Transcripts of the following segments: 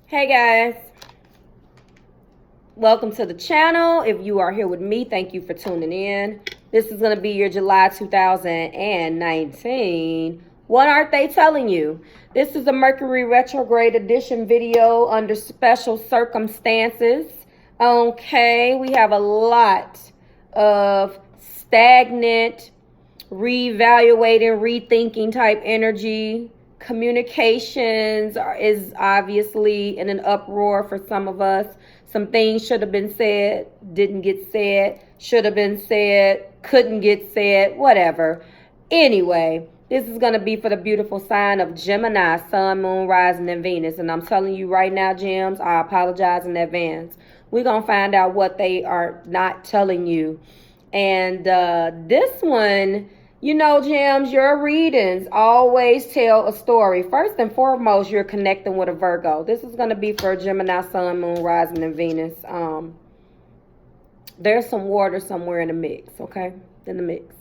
Hey guys, welcome to the channel. If you are here with me, thank you for tuning in. This is going to be your July 2019 What Aren't They Telling You? This is a Mercury Retrograde Edition video under special circumstances. Okay, we have a lot of stagnant, reevaluating, rethinking type energy. Communications is obviously in an uproar for some of us. Some things should have been said, didn't get said, should have been said, couldn't get said, whatever. Anyway, this is going to be for the beautiful sign of Gemini, Sun, Moon, Rising, and Venus. And I'm telling you right now, Gems, I apologize in advance. We're going to find out what they are not telling you. And this one... You know, Gems, your readings always tell a story. First and foremost, you're connecting with a Virgo. This is going to be for Gemini, Sun, Moon, Rising, and Venus. There's some water somewhere in the mix, okay? In the mix.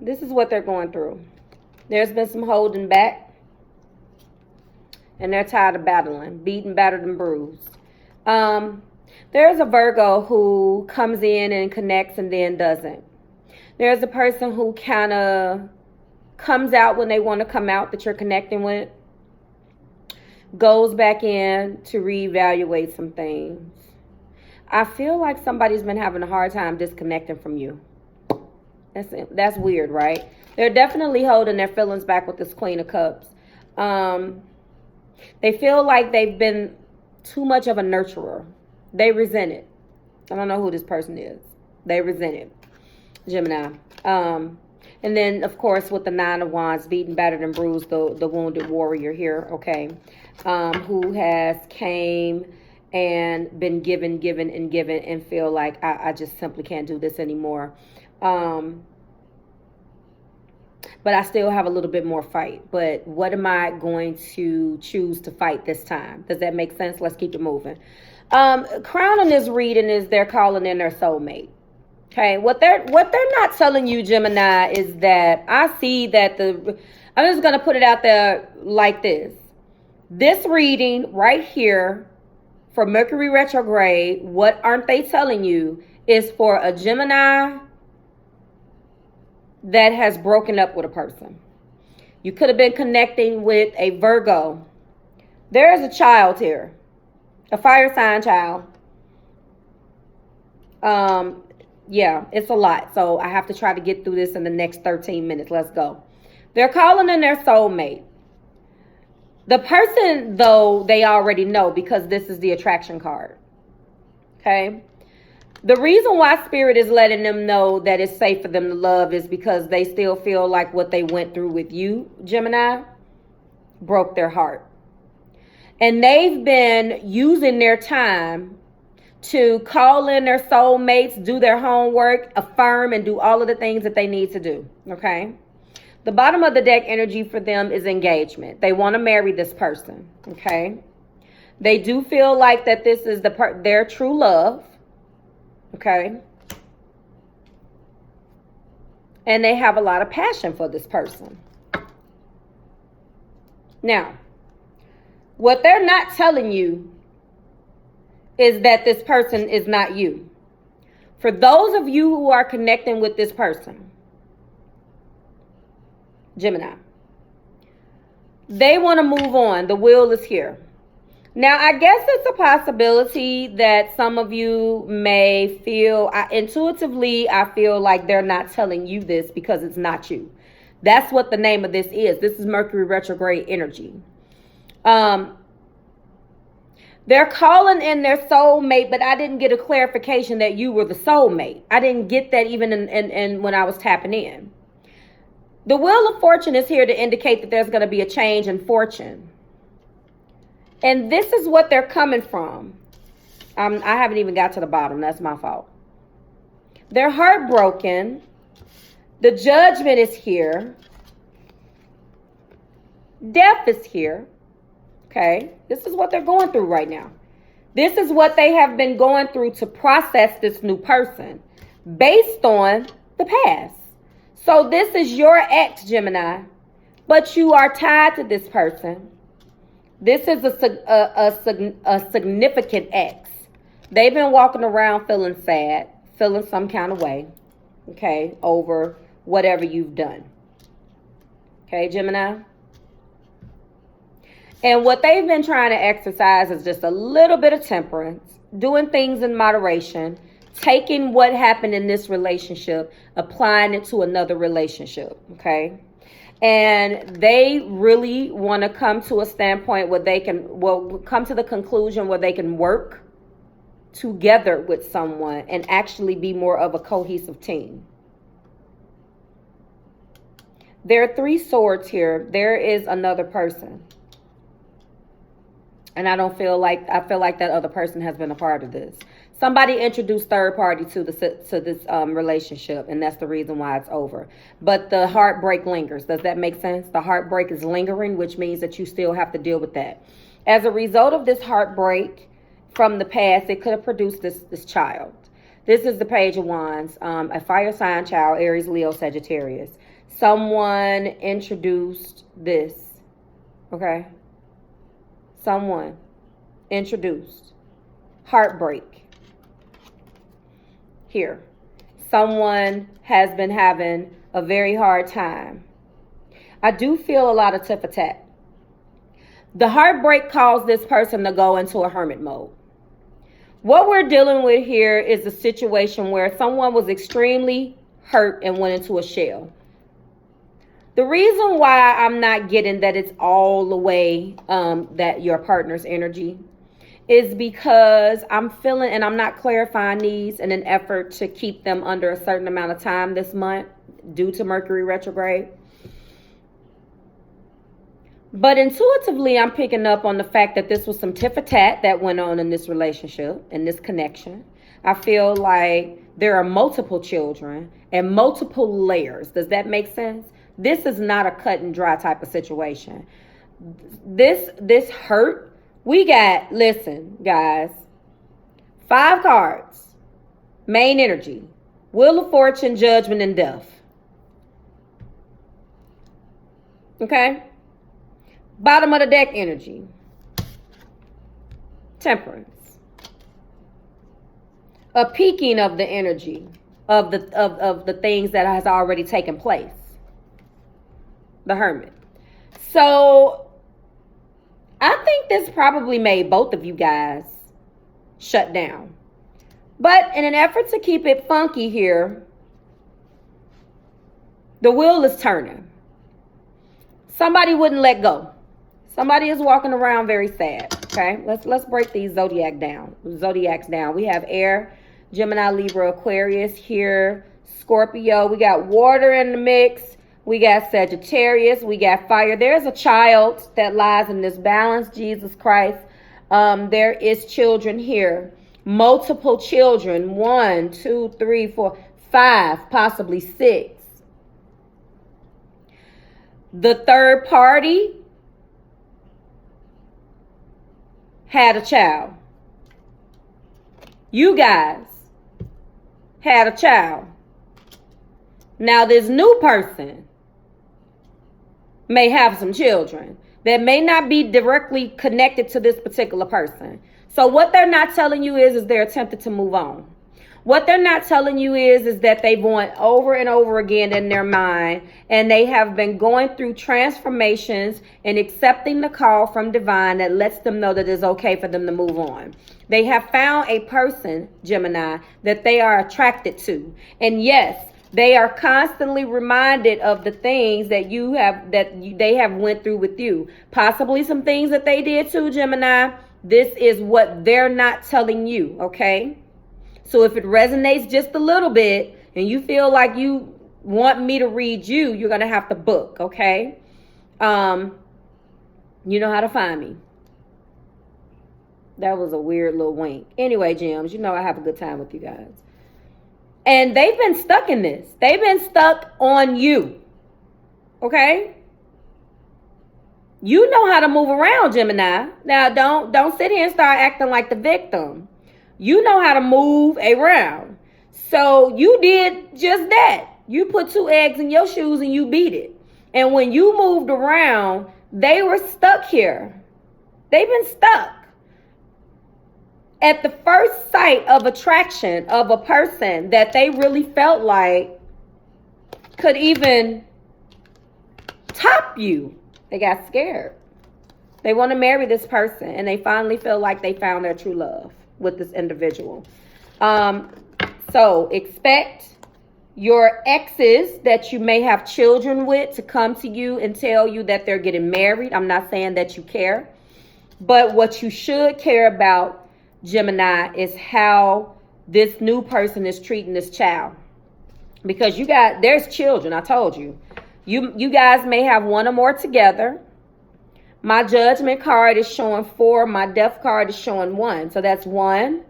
This is what they're going through. There's been some holding back. And they're tired of battling. Beaten, battered, and bruised. There's a Virgo who comes in and connects and then doesn't. There's a person who kind of comes out when they want to come out that you're connecting with. Goes back in to reevaluate some things. I feel like somebody's been having a hard time disconnecting from you. That's weird, right? They're definitely holding their feelings back with this Queen of Cups. They feel like they've been too much of a nurturer. They resent it. I don't know who this person is. They resent it. Gemini. And then, of course, with the Nine of Wands, beaten, battered, and bruised, the wounded warrior here, okay, who has came and been given, and feel like I just simply can't do this anymore. But I still have a little bit more fight. But what am I going to choose to fight this time? Does that make sense? Let's keep it moving. Crown on this reading is they're calling in their soulmate. Okay, what they're not telling you, Gemini, is that I see that I'm just going to put it out there like this. This reading right here for Mercury retrograde, what aren't they telling you, is for a Gemini that has broken up with a person. You could have been connecting with a Virgo. There is a child here, a fire sign child. Yeah, it's a lot. So I have to try to get through this in the next 13 minutes. Let's go. They're calling in their soulmate. The person, though, they already know because this is the attraction card. Okay. The reason why Spirit is letting them know that it's safe for them to love is because they still feel like what they went through with you, Gemini, broke their heart. And they've been using their time to call in their soulmates, do their homework, affirm, and do all of the things that they need to do, okay? The bottom of the deck energy for them is engagement. They want to marry this person, okay? They do feel like that this is their true love, okay? And they have a lot of passion for this person. Now, what they're not telling you is that this person is not you. For those of you who are connecting with this person, Gemini, they want to move on. The will is here. Now, I guess it's a possibility that some of you may feel, intuitively, I feel like they're not telling you this because it's not you. That's what the name of this is. This is Mercury retrograde energy. They're calling in their soulmate, but I didn't get a clarification that you were the soulmate. I didn't get that even in when I was tapping in. The Wheel of Fortune is here to indicate that there's going to be a change in fortune. And this is what they're coming from. I haven't even got to the bottom. That's my fault. They're heartbroken. The Judgment is here. Death is here. Okay, this is what they're going through right now. This is what they have been going through to process this new person based on the past. So this is your ex, Gemini, but you are tied to this person. This is a significant ex. They've been walking around feeling sad, feeling some kind of way, okay, over whatever you've done. Okay, Gemini? And what they've been trying to exercise is just a little bit of temperance, doing things in moderation, taking what happened in this relationship, applying it to another relationship, okay? And they really want to come to a standpoint where they can, come to the conclusion where they can work together with someone and actually be more of a cohesive team. There are 3 swords here. There is another person. And I feel like that other person has been a part of this. Somebody introduced third party to this relationship, and that's the reason why it's over. But the heartbreak lingers. Does that make sense? The heartbreak is lingering, which means that you still have to deal with that. As a result of this heartbreak from the past, it could have produced this child. This is the Page of Wands, a fire sign child, Aries, Leo, Sagittarius. Someone introduced this, okay? Someone introduced heartbreak here. Someone has been having a very hard time. I do feel a lot of tit for tat. The heartbreak caused this person to go into a hermit mode. What we're dealing with here is a situation where someone was extremely hurt and went into a shell. The reason why I'm not getting that it's all the way that your partner's energy is because I'm feeling, and I'm not clarifying these in an effort to keep them under a certain amount of time this month due to Mercury retrograde. But intuitively, I'm picking up on the fact that this was some tit for tat that went on in this relationship, in this connection. I feel like there are multiple children and multiple layers. Does that make sense? This is not a cut and dry type of situation. This hurt. We got, listen, guys, 5 cards. Main energy. Wheel of Fortune, Judgment, and Death. Okay? Bottom of the deck energy. Temperance. A peaking of the energy of the things that has already taken place. The Hermit. So I think this probably made both of you guys shut down. But in an effort to keep it funky here, the wheel is turning. Somebody wouldn't let go. Somebody is walking around very sad. Okay, let's break these zodiacs down. We have air, Gemini, Libra, Aquarius here, Scorpio. We got water in the mix. We got Sagittarius. We got fire. There's a child that lies in this balance, Jesus Christ. There is children here. Multiple children. 1, 2, 3, 4, 5, possibly 6. The third party had a child. You guys had a child. Now this new person may have some children that may not be directly connected to this particular person. So what they're not telling you is they're attempting to move on. What they're not telling you is that they've went over and over again in their mind, and they have been going through transformations and accepting the call from divine that lets them know that it's okay for them to move on. They have found a person, Gemini, that they are attracted to. And yes, they are constantly reminded of the things that they have went through with you. Possibly some things that they did too, Gemini. This is what they're not telling you, okay? So if it resonates just a little bit and you feel like you want me to read you, you're going to have to book, okay? You know how to find me. That was a weird little wink. Anyway, gems, you know I have a good time with you guys. And they've been stuck in this. They've been stuck on you. Okay? You know how to move around, Gemini. Now, don't sit here and start acting like the victim. You know how to move around. So you did just that. You put 2 eggs in your shoes and you beat it. And when you moved around, they were stuck here. They've been stuck. At the first sight of attraction of a person that they really felt like could even top you, they got scared. They want to marry this person, and they finally feel like they found their true love with this individual. So expect your exes that you may have children with to come to you and tell you that they're getting married. I'm not saying that you care, but what you should care about, Gemini, is how this new person is treating this child. Because there's children, I told you. You guys may have one or more together. My judgment card is showing 4. My death card is showing 1. So that's 1,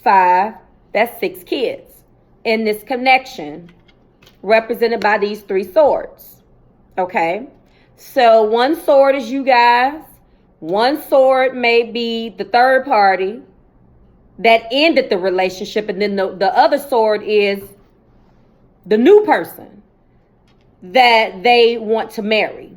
5, that's 6 kids in this connection, represented by these 3 swords. Okay? So 1 sword is you guys. 1 sword may be the third party that ended the relationship. And then the other sword is the new person that they want to marry.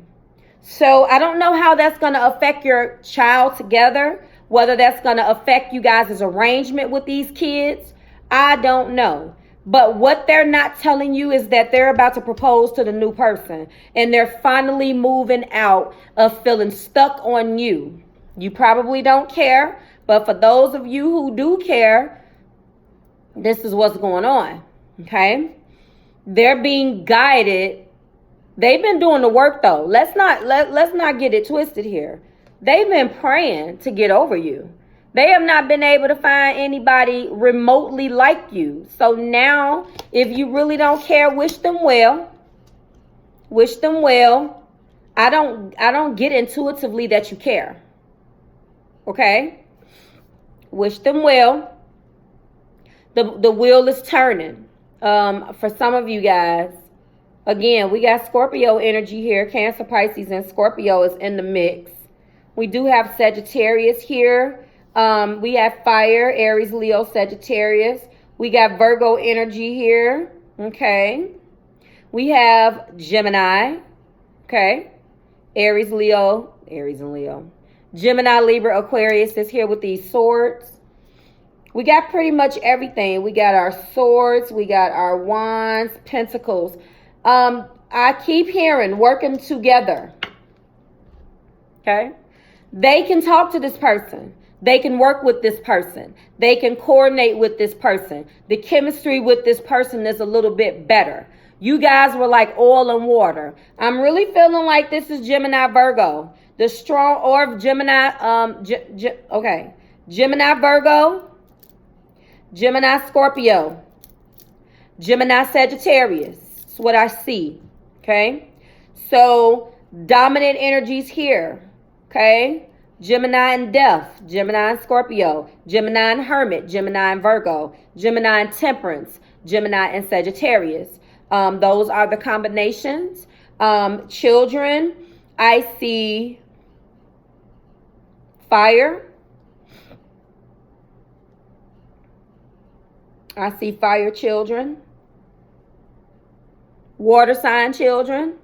So I don't know how that's going to affect your child together, whether that's going to affect you guys' arrangement with these kids. I don't know. But what they're not telling you is that they're about to propose to the new person, and they're finally moving out of feeling stuck on you. You probably don't care, but for those of you who do care, this is what's going on. Okay? They're being guided. They've been doing the work though. Let's not get it twisted here. They've been praying to get over you. They have not been able to find anybody remotely like you. So now, if you really don't care, wish them well. Wish them well. I don't get intuitively that you care. Okay? Wish them well. The wheel is turning. For some of you guys, again, we got Scorpio energy here. Cancer, Pisces, and Scorpio is in the mix. We do have Sagittarius here. We have fire, Aries, Leo, Sagittarius. We got Virgo energy here. Okay. We have Gemini. Okay. Aries, and Leo. Gemini, Libra, Aquarius is here with these swords. We got pretty much everything. We got our swords. We got our wands, pentacles. I keep hearing working together. Okay. They can talk to this person. They can work with this person. They can coordinate with this person. The chemistry with this person is a little bit better. You guys were like oil and water. I'm really feeling like this is Gemini, Virgo. The strong, or Gemini, okay. Gemini, Virgo. Gemini, Scorpio. Gemini, Sagittarius. That's what I see. Okay. So dominant energies here. Okay. Gemini and Death, Gemini and Scorpio, Gemini and Hermit, Gemini and Virgo, Gemini and Temperance, Gemini and Sagittarius. Those are the combinations. Children, I see fire. I see fire children. Water sign children.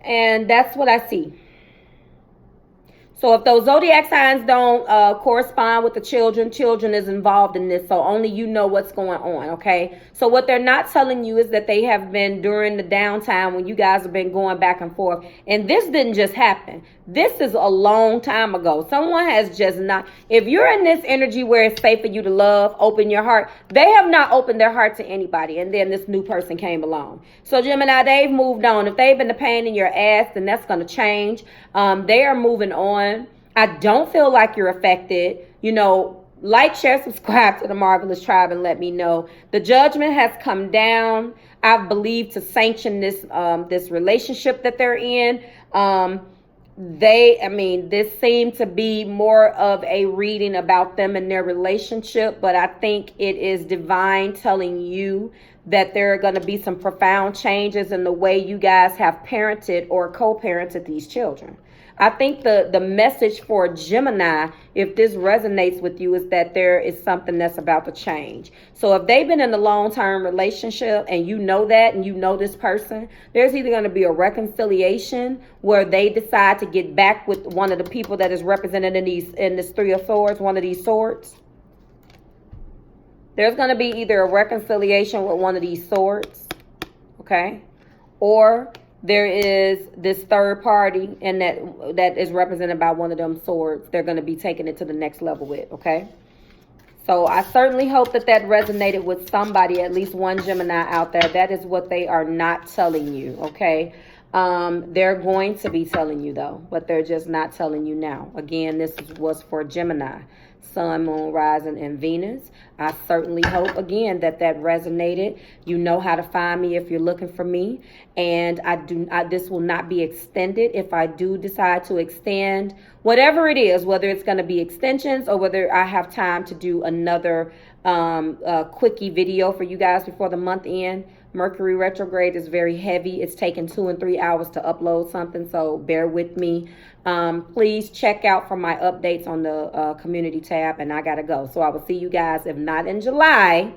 And that's what I see. So if those zodiac signs don't correspond with the children is involved in this. So only you know what's going on, okay? So what they're not telling you is that they have been during the downtime when you guys have been going back and forth. And this didn't just happen. This is a long time ago. Someone has just not, if you're in this energy where it's safe for you to love, open your heart, they have not opened their heart to anybody. And then this new person came along. So Gemini, they've moved on. If they've been a pain in your ass, then that's going to change. They are moving on. I don't feel like you're affected. You know, like, share, subscribe to the Marvelous Tribe and let me know. The judgment has come down, I believe, to sanction this this relationship that they're in. This seemed to be more of a reading about them and their relationship, but I think it is divine telling you that there are going to be some profound changes in the way you guys have parented or co-parented these children. I think the message for Gemini, if this resonates with you, is that there is something that's about to change. So if they've been in a long-term relationship and you know that and you know this person, there's either going to be a reconciliation where they decide to get back with one of the people that is represented in this Three of Swords, one of these swords. There's going to be either a reconciliation with one of these swords, okay? Or there is this third party, and that is represented by one of them swords. They're going to be taking it to the next level with, okay? So I certainly hope that resonated with somebody, at least one Gemini out there. That is what they are not telling you, okay? They're going to be telling you, though, but they're just not telling you now. Again, this was for Gemini. Sun, Moon, Rising, and Venus. I certainly hope, again, that resonated. You know how to find me if you're looking for me. And this will not be extended. If I do decide to extend, whatever it is, whether it's going to be extensions or whether I have time to do another quickie video for you guys before the month end. Mercury retrograde is very heavy. It's taking 2 and 3 hours to upload something, so bear with me. Please check out for my updates on the community tab, and I gotta go. So I will see you guys, if not in July,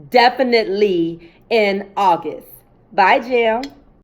definitely in August. Bye, Jill.